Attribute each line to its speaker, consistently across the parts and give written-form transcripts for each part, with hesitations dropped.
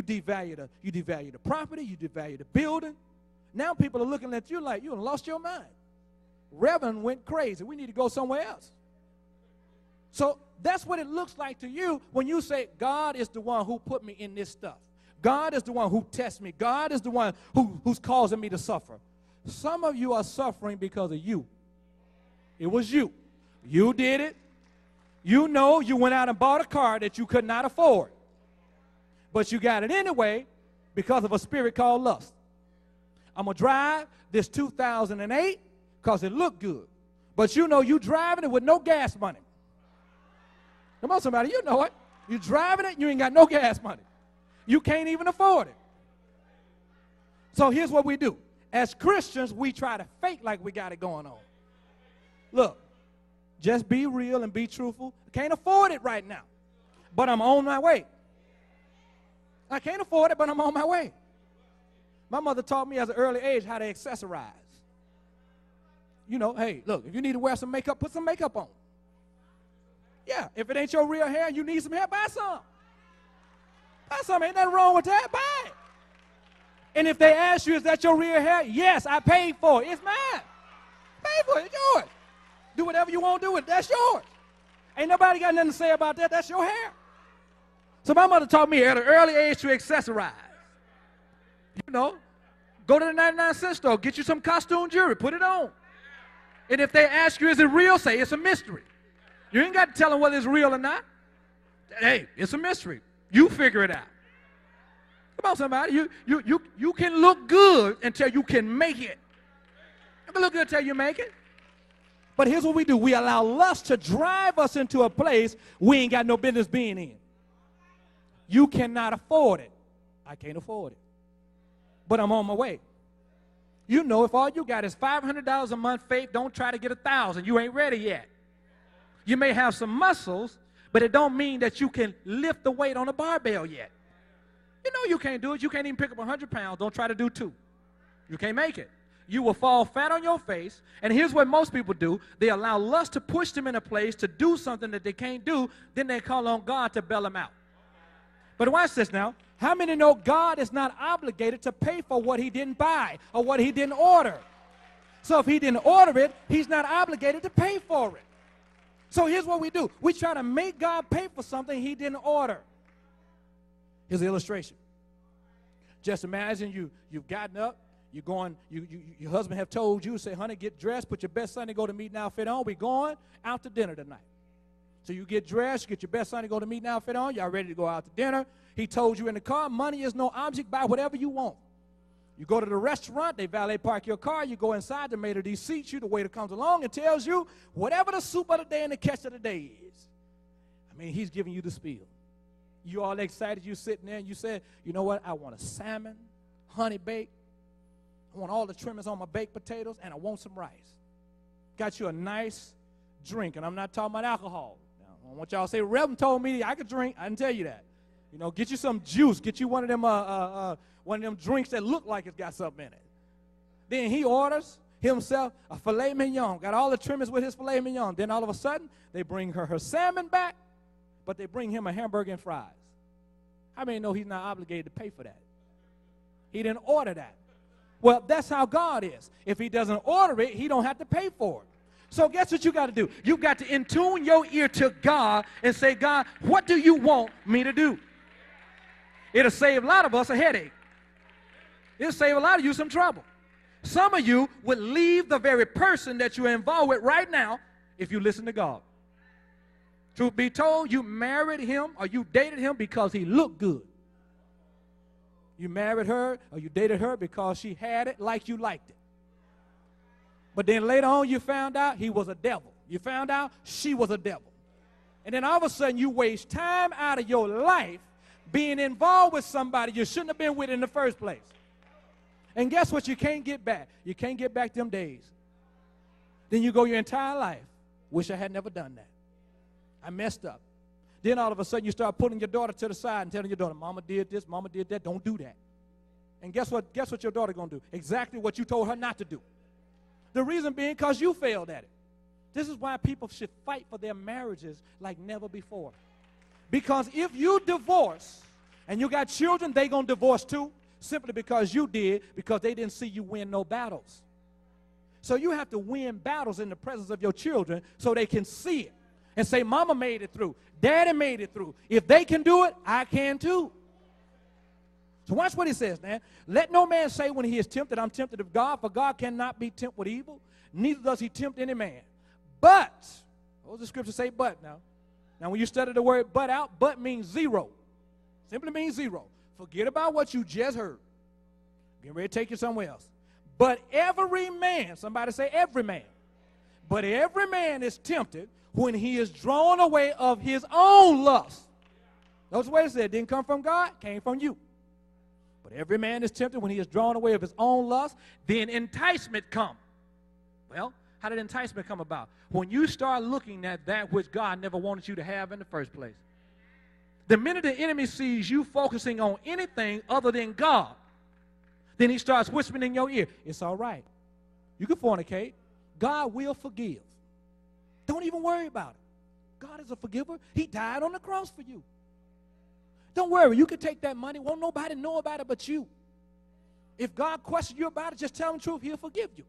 Speaker 1: you devalue the property, you devalue the building. Now people are looking at you like you done lost your mind. Reverend went crazy. We need to go somewhere else. So that's what it looks like to you when you say, God is the one who put me in this stuff. God is the one who tests me. God is the one who's causing me to suffer. Some of you are suffering because of you. It was you. You did it. You know you went out and bought a car that you could not afford. But you got it anyway because of a spirit called lust. I'm going to drive this 2008 because it looked good. But you know you driving it with no gas money. Come on, somebody, you know it. You driving it, you ain't got no gas money. You can't even afford it. So here's what we do. As Christians, we try to fake like we got it going on. Look, just be real and be truthful. I can't afford it right now, but I'm on my way. I can't afford it, but I'm on my way. My mother taught me at an early age how to accessorize. You know, hey, look, if you need to wear some makeup, put some makeup on. Yeah, if it ain't your real hair, you need some hair, buy some. Buy some, ain't nothing wrong with that, buy it. And if they ask you, is that your real hair? Yes, I paid for it. It's mine. Pay for it, it's yours. Do whatever you want to do with it, that's yours. Ain't nobody got nothing to say about that, that's your hair. So my mother taught me at an early age to accessorize. You know, go to the 99-cent store, get you some costume jewelry, put it on. And if they ask you, is it real, say it's a mystery. You ain't got to tell them whether it's real or not. Hey, it's a mystery. You figure it out. Come on, somebody. You can look good until you can make it. You can look good until you make it. But here's what we do. We allow lust to drive us into a place we ain't got no business being in. You cannot afford it. I can't afford it. But I'm on my way. You know, if all you got is $500 a month, faith, don't try to get $1,000. You ain't ready yet. You may have some muscles, but it don't mean that you can lift the weight on a barbell yet. You know you can't do it. You can't even pick up 100 pounds. Don't try to do 2. You can't make it. You will fall flat on your face. And here's what most people do. They allow lust to push them in a place to do something that they can't do. Then they call on God to bail them out. But watch this now. How many know God is not obligated to pay for what he didn't buy or what he didn't order? So if he didn't order it, he's not obligated to pay for it. So here's what we do. We try to make God pay for something he didn't order. Here's an illustration. Just imagine you've gotten up, you're going, your husband have told you, say, honey, get dressed, put your best Sunday go to meeting outfit on. We're going out to dinner tonight. So you get dressed, you get your best Sunday go to meeting outfit on, y'all ready to go out to dinner. He told you in the car, money is no object, buy whatever you want. You go to the restaurant, they valet park your car, you go inside, the maitre d' seats you, the waiter comes along and tells you whatever the soup of the day and the catch of the day is. I mean, he's giving you the spiel. You all excited, you sitting there and you said, you know what, I want a salmon, honey baked, I want all the trimmings on my baked potatoes, and I want some rice. Got you a nice drink, and I'm not talking about alcohol. Now, I don't want y'all to say, Reverend told me I could drink. I didn't tell you that. You know, get you some juice, get you one of them drinks that look like it's got something in it. Then he orders himself a filet mignon, got all the trimmings with his filet mignon. Then all of a sudden, they bring her salmon back, but they bring him a hamburger and fries. How many know he's not obligated to pay for that? He didn't order that. Well, that's how God is. If he doesn't order it, he don't have to pay for it. So guess what you got to do? You got to intune your ear to God and say, God, what do you want me to do? It'll save a lot of us a headache. It'll save a lot of you some trouble. Some of you would leave the very person that you're involved with right now if you listen to God. Truth be told, you married him or you dated him because he looked good. You married her or you dated her because she had it like you liked it. But then later on you found out he was a devil. You found out she was a devil. And then all of a sudden you waste time out of your life being involved with somebody you shouldn't have been with in the first place. And guess what you can't get back? You can't get back them days. Then you go your entire life, wish I had never done that. I messed up. Then all of a sudden you start putting your daughter to the side and telling your daughter, mama did this, mama did that, don't do that. And guess what your daughter going to do? Exactly what you told her not to do. The reason being because you failed at it. This is why people should fight for their marriages like never before. Because if you divorce, And you got children, they going to divorce too, simply because you did, because they didn't see you win no battles. So you have to win battles in the presence of your children so they can see it and say, Mama made it through, Daddy made it through. If they can do it, I can too. So watch what he says, man. Let no man say when he is tempted, I'm tempted of God, for God cannot be tempted with evil, neither does he tempt any man. But, what does the scripture say but now? Now when you study the word but out, but means zero. Simply means zero. Forget about what you just heard. Get ready to take you somewhere else. But every man, somebody say every man. But every man is tempted when he is drawn away of his own lust. Notice what it said. It didn't come from God, came from you. But every man is tempted when he is drawn away of his own lust. Then enticement come. Well, how did enticement come about? When you start looking at that which God never wanted you to have in the first place. The minute the enemy sees you focusing on anything other than God, then he starts whispering in your ear, it's all right. You can fornicate. God will forgive. Don't even worry about it. God is a forgiver. He died on the cross for you. Don't worry. You can take that money. Won't nobody know about it but you. If God questions you about it, just tell him the truth. He'll forgive you.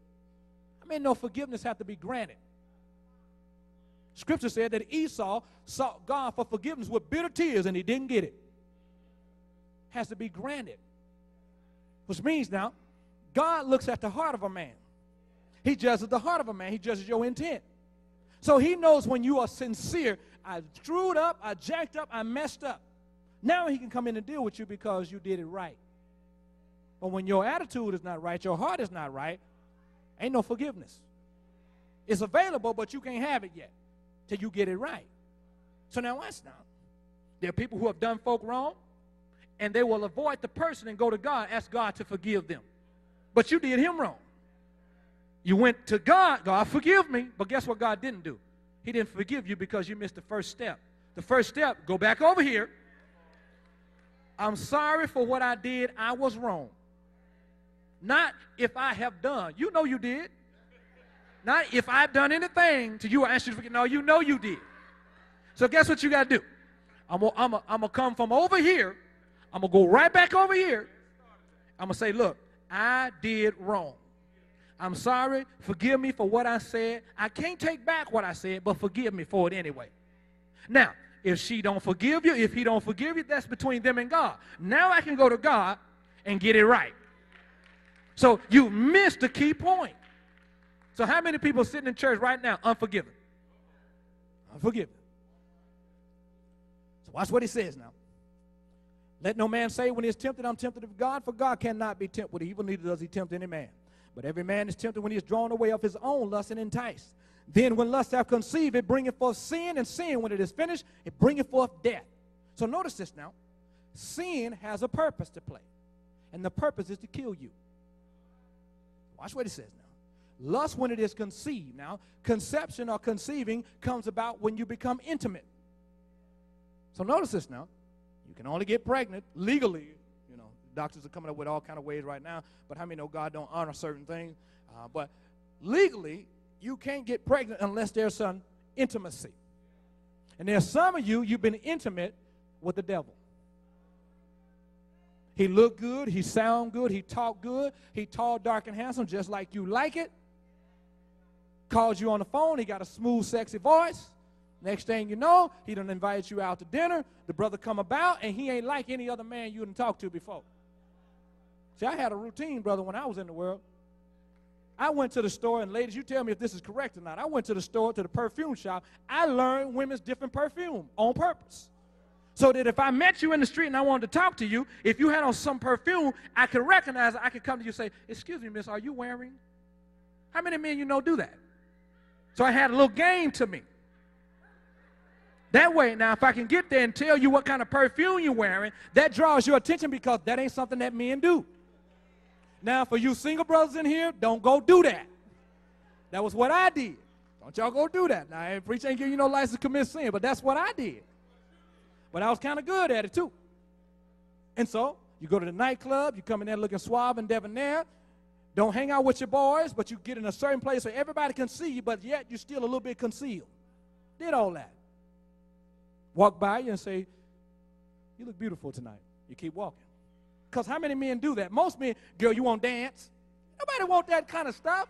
Speaker 1: I mean, no forgiveness have to be granted. Scripture said that Esau sought God for forgiveness with bitter tears, and he didn't get it. Has to be granted. Which means now, God looks at the heart of a man. He judges the heart of a man. He judges your intent. So he knows when you are sincere, I screwed up, I jacked up, I messed up. Now he can come in and deal with you because you did it right. But when your attitude is not right, your heart is not right, ain't no forgiveness. It's available, but you can't have it yet till you get it right. So now watch now. There are people who have done folk wrong, and they will avoid the person and go to God, ask God to forgive them. But you did him wrong. You went to God, God forgive me, but guess what God didn't do? He didn't forgive you because you missed the first step. The first step, go back over here. I'm sorry for what I did, I was wrong. Not if I have done. You know you did. Not if I've done anything to you or asked you to forgive. No, you know you did. So guess what you got to do? I'm going to come from over here. I'm going to go right back over here. I'm going to say, look, I did wrong. I'm sorry. Forgive me for what I said. I can't take back what I said, but forgive me for it anyway. Now, if she don't forgive you, if he don't forgive you, that's between them and God. Now I can go to God and get it right. So you missed the key point. So how many people sitting in church right now unforgiven? Unforgiven. So watch what he says now. Let no man say when he is tempted, I'm tempted of God, for God cannot be tempted with evil, neither does he tempt any man. But every man is tempted when he is drawn away of his own lust and enticed. Then when lust hath conceived, it bringeth forth sin, and sin, when it is finished, it bringeth forth death. So notice this now. Sin has a purpose to play, and the purpose is to kill you. Watch what it says now. Lust, when it is conceived. Now, conception or conceiving comes about when you become intimate. So notice this now. You can only get pregnant legally. You know, doctors are coming up with all kind of ways right now. But how many know God don't honor certain things? But legally, you can't get pregnant unless there's some intimacy. And there's some of you, you've been intimate with the devil. He looked good. He sound good. He talked good. He tall, dark, and handsome, just like you like it. Calls you on the phone. He got a smooth, sexy voice. Next thing you know, he done invite you out to dinner. The brother come about, and he ain't like any other man you done talked to before. See, I had a routine, brother, when I was in the world. I went to the store, and ladies, you tell me if this is correct or not. I went to the store, to the perfume shop. I learned women's different perfume on purpose. So that if I met you in the street and I wanted to talk to you, if you had on some perfume, I could recognize it. I could come to you and say, excuse me, miss, are you wearing? How many men you know do that? So I had a little game to me. That way, now, if I can get there and tell you what kind of perfume you're wearing, that draws your attention because that ain't something that men do. Now, for you single brothers in here, don't go do that. That was what I did. Don't y'all go do that. Now, I ain't preaching, ain't giving you no license to commit sin, but that's what I did. But I was kind of good at it, too. And so, you go to the nightclub, you come in there looking suave and debonair. Don't hang out with your boys, but you get in a certain place where everybody can see you, but yet you're still a little bit concealed. Did all that. Walk by you and say, you look beautiful tonight. You keep walking. Because how many men do that? Most men, girl, you want to dance? Nobody want that kind of stuff.